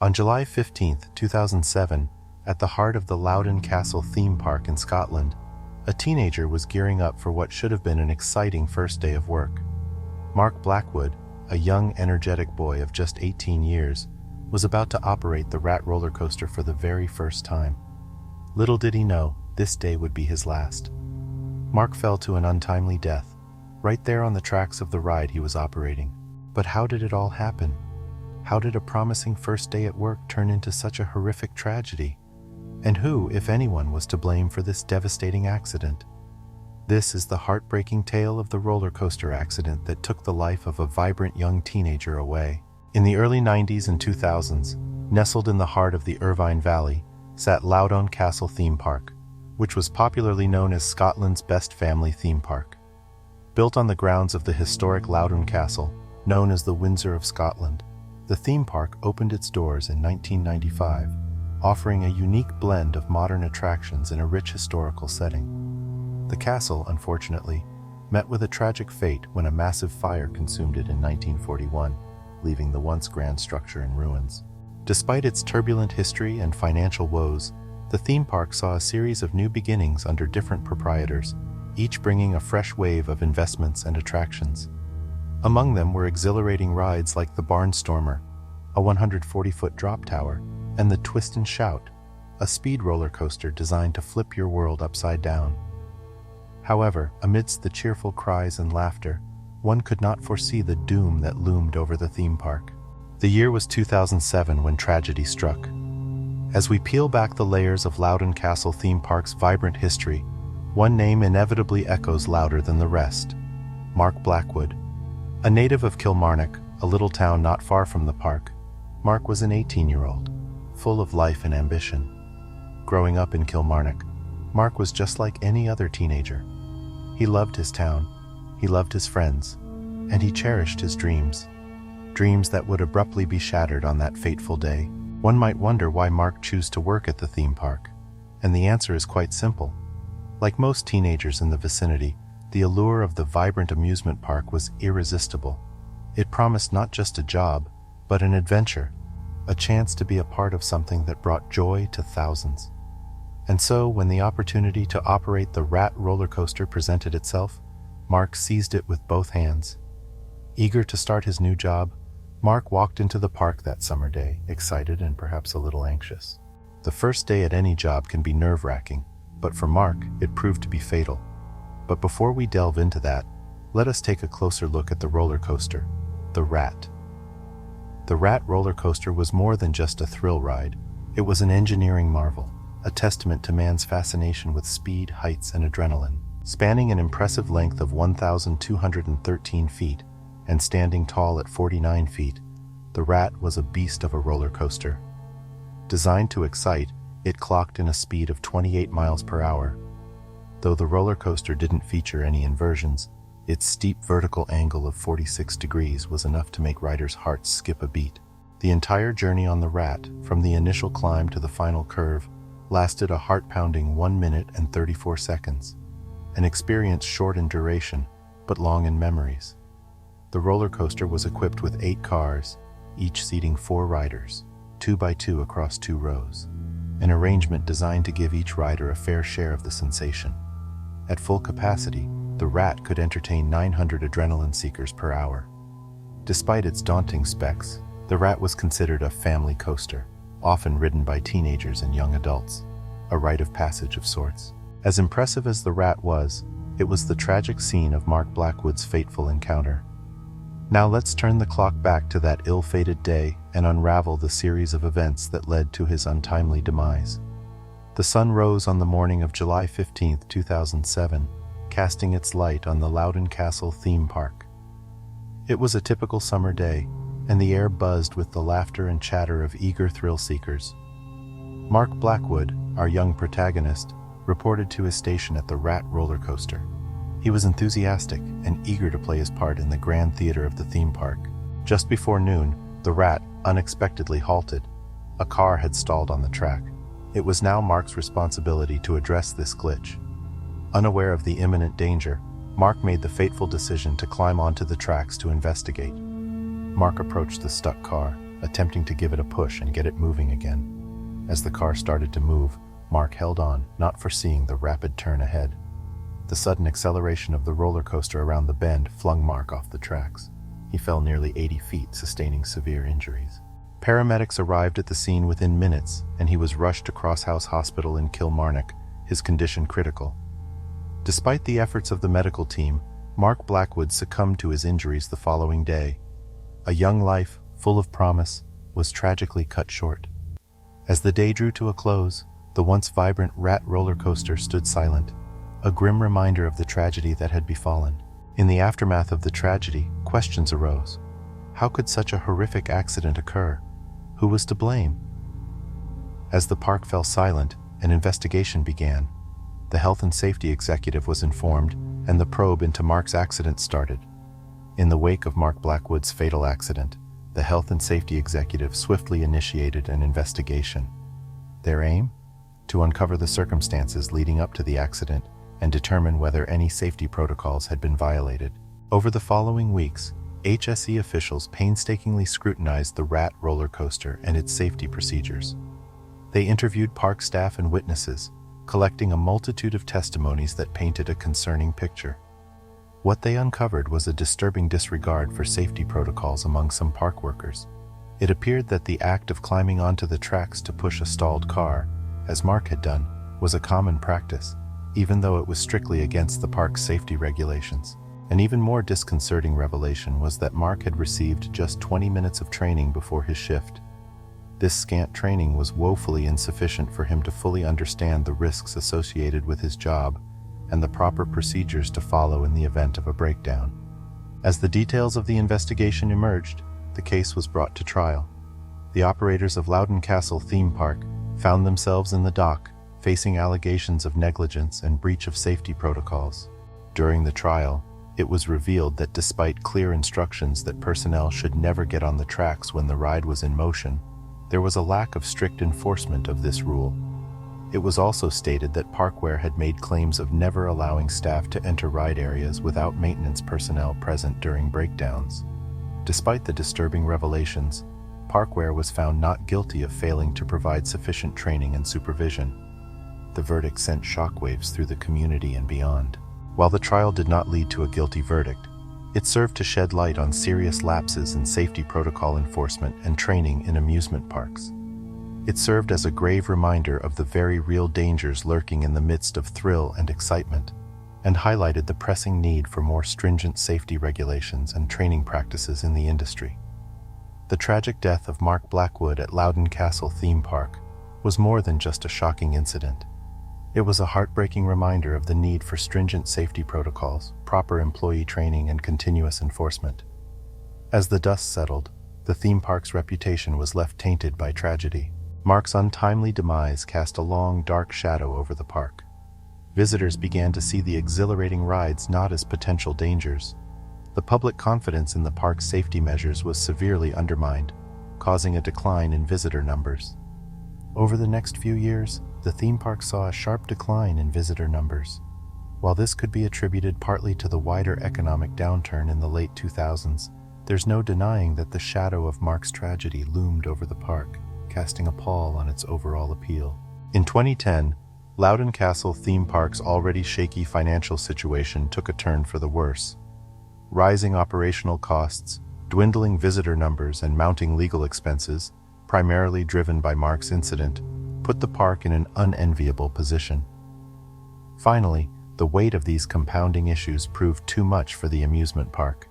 On July 15, 2007, at the heart of the Loudoun Castle Theme Park in Scotland, a teenager was gearing up for what should have been an exciting first day of work. Mark Blackwood, a young, energetic boy of just 18 years, was about to operate the Rat roller coaster for the very first time. Little did he know, this day would be his last. Mark fell to an untimely death, right there on the tracks of the ride he was operating. But how did it all happen? How did a promising first day at work turn into such a horrific tragedy? And who, if anyone, was to blame for this devastating accident? This is the heartbreaking tale of the roller coaster accident that took the life of a vibrant young teenager away. In the early 90s and 2000s, nestled in the heart of the Irvine Valley, sat Loudoun Castle Theme Park, which was popularly known as Scotland's best family theme park. Built on the grounds of the historic Loudoun Castle, known as the Windsor of Scotland, the theme park opened its doors in 1995, offering a unique blend of modern attractions in a rich historical setting. The castle, unfortunately, met with a tragic fate when a massive fire consumed it in 1941, leaving the once grand structure in ruins. Despite its turbulent history and financial woes, the theme park saw a series of new beginnings under different proprietors, each bringing a fresh wave of investments and attractions. Among them were exhilarating rides like the Barnstormer, a 140-foot drop tower, and the Twist and Shout, a speed roller coaster designed to flip your world upside down. However, amidst the cheerful cries and laughter, one could not foresee the doom that loomed over the theme park. The year was 2007 when tragedy struck. As we peel back the layers of Loudoun Castle Theme Park's vibrant history, one name inevitably echoes louder than the rest: Mark Blackwood. A native of Kilmarnock, a little town not far from the park, Mark was an 18-year-old, full of life and ambition. Growing up in Kilmarnock, Mark was just like any other teenager. He loved his town, he loved his friends, and he cherished his dreams. Dreams that would abruptly be shattered on that fateful day. One might wonder why Mark chose to work at the theme park, and the answer is quite simple. Like most teenagers in the vicinity, the allure of the vibrant amusement park was irresistible. It promised not just a job, but an adventure, a chance to be a part of something that brought joy to thousands. And so, when the opportunity to operate the Rat roller coaster presented itself, Mark seized it with both hands. Eager to start his new job, Mark walked into the park that summer day, excited and perhaps a little anxious. The first day at any job can be nerve-wracking, but for Mark, it proved to be fatal. But before we delve into that, let us take a closer look at the roller coaster, the Rat. The Rat roller coaster was more than just a thrill ride. It was an engineering marvel, a testament to man's fascination with speed, heights, and adrenaline. Spanning an impressive length of 1,213 feet and standing tall at 49 feet, the Rat was a beast of a roller coaster. Designed to excite, it clocked in a speed of 28 miles per hour. Though the roller coaster didn't feature any inversions, its steep vertical angle of 46 degrees was enough to make riders' hearts skip a beat. The entire journey on the Rat, from the initial climb to the final curve, lasted a heart-pounding 1 minute and 34 seconds, an experience short in duration, but long in memories. The roller coaster was equipped with 8 cars, each seating 4 riders, 2 by 2 across 2 rows, an arrangement designed to give each rider a fair share of the sensation. At full capacity, the Rat could entertain 900 adrenaline seekers per hour. Despite its daunting specs, the Rat was considered a family coaster, often ridden by teenagers and young adults, a rite of passage of sorts. As impressive as the Rat was, it was the tragic scene of Mark Blackwood's fateful encounter. Now let's turn the clock back to that ill-fated day and unravel the series of events that led to his untimely demise. The sun rose on the morning of July 15, 2007, casting its light on the Loudoun Castle Theme Park. It was a typical summer day, and the air buzzed with the laughter and chatter of eager thrill seekers. Mark Blackwood, our young protagonist, reported to his station at the Rat roller coaster. He was enthusiastic and eager to play his part in the grand theater of the theme park. Just before noon, the Rat unexpectedly halted. A car had stalled on the track. It was now Mark's responsibility to address this glitch. Unaware of the imminent danger, Mark made the fateful decision to climb onto the tracks to investigate. Mark approached the stuck car, attempting to give it a push and get it moving again. As the car started to move, Mark held on, not foreseeing the rapid turn ahead. The sudden acceleration of the roller coaster around the bend flung Mark off the tracks. He fell nearly 80 feet, sustaining severe injuries. Paramedics arrived at the scene within minutes, and he was rushed to Crosshouse Hospital in Kilmarnock, his condition critical. Despite the efforts of the medical team, Mark Blackwood succumbed to his injuries the following day. A young life, full of promise, was tragically cut short. As the day drew to a close, the once vibrant rat roller coaster stood silent, a grim reminder of the tragedy that had befallen. In the aftermath of the tragedy, questions arose. How could such a horrific accident occur? Who was to blame? As the park fell silent, an investigation began. The health and safety executive was informed, and the probe into Mark's accident started. In the wake of Mark Blackwood's fatal accident, the health and safety executive swiftly initiated an investigation. Their aim? To uncover the circumstances leading up to the accident and determine whether any safety protocols had been violated. Over the following weeks, HSE officials painstakingly scrutinized the rat roller coaster and its safety procedures. They interviewed park staff and witnesses, collecting a multitude of testimonies that painted a concerning picture. What they uncovered was a disturbing disregard for safety protocols among some park workers. It appeared that the act of climbing onto the tracks to push a stalled car, as Mark had done, was a common practice, even though it was strictly against the park's safety regulations. An even more disconcerting revelation was that Mark had received just 20 minutes of training before his shift. This scant training was woefully insufficient for him to fully understand the risks associated with his job and the proper procedures to follow in the event of a breakdown. As the details of the investigation emerged, the case was brought to trial. The operators of Loudoun Castle Theme Park found themselves in the dock, facing allegations of negligence and breach of safety protocols. During the trial, it was revealed that despite clear instructions that personnel should never get on the tracks when the ride was in motion, there was a lack of strict enforcement of this rule. It was also stated that Parkware had made claims of never allowing staff to enter ride areas without maintenance personnel present during breakdowns. Despite the disturbing revelations, Parkware was found not guilty of failing to provide sufficient training and supervision. The verdict sent shockwaves through the community and beyond. While the trial did not lead to a guilty verdict, it served to shed light on serious lapses in safety protocol enforcement and training in amusement parks. It served as a grave reminder of the very real dangers lurking in the midst of thrill and excitement, and highlighted the pressing need for more stringent safety regulations and training practices in the industry. The tragic death of Mark Blackwood at Loudoun Castle Theme Park was more than just a shocking incident. It was a heartbreaking reminder of the need for stringent safety protocols, proper employee training, and continuous enforcement. As the dust settled, the theme park's reputation was left tainted by tragedy. Mark's untimely demise cast a long, dark shadow over the park. Visitors began to see the exhilarating rides not as potential dangers. The public confidence in the park's safety measures was severely undermined, causing a decline in visitor numbers. Over the next few years, the theme park saw a sharp decline in visitor numbers. While this could be attributed partly to the wider economic downturn in the late 2000s, there's no denying that the shadow of Mark's tragedy loomed over the park, casting a pall on its overall appeal. In 2010, Loudoun Castle Theme Park's already shaky financial situation took a turn for the worse. Rising operational costs, dwindling visitor numbers, and mounting legal expenses, primarily driven by Mark's incident, put the park in an unenviable position. Finally, the weight of these compounding issues proved too much for the amusement park.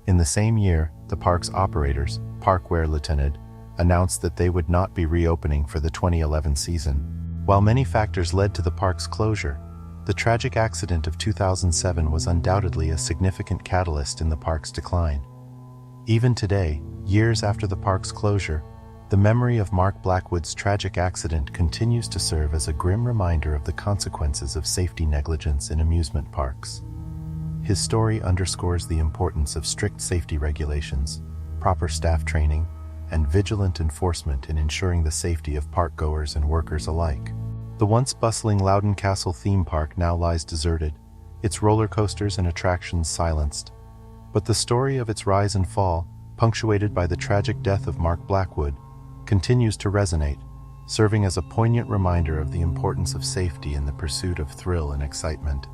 In the same year, the park's operators, Parkware Ltd., announced that they would not be reopening for the 2011 season. While many factors led to the park's closure, the tragic accident of 2007 was undoubtedly a significant catalyst in the park's decline. Even today, years after the park's closure, the memory of Mark Blackwood's tragic accident continues to serve as a grim reminder of the consequences of safety negligence in amusement parks. His story underscores the importance of strict safety regulations, proper staff training, and vigilant enforcement in ensuring the safety of park-goers and workers alike. The once bustling Loudoun Castle Theme Park now lies deserted, its roller coasters and attractions silenced. But the story of its rise and fall, punctuated by the tragic death of Mark Blackwood, continues to resonate, serving as a poignant reminder of the importance of safety in the pursuit of thrill and excitement.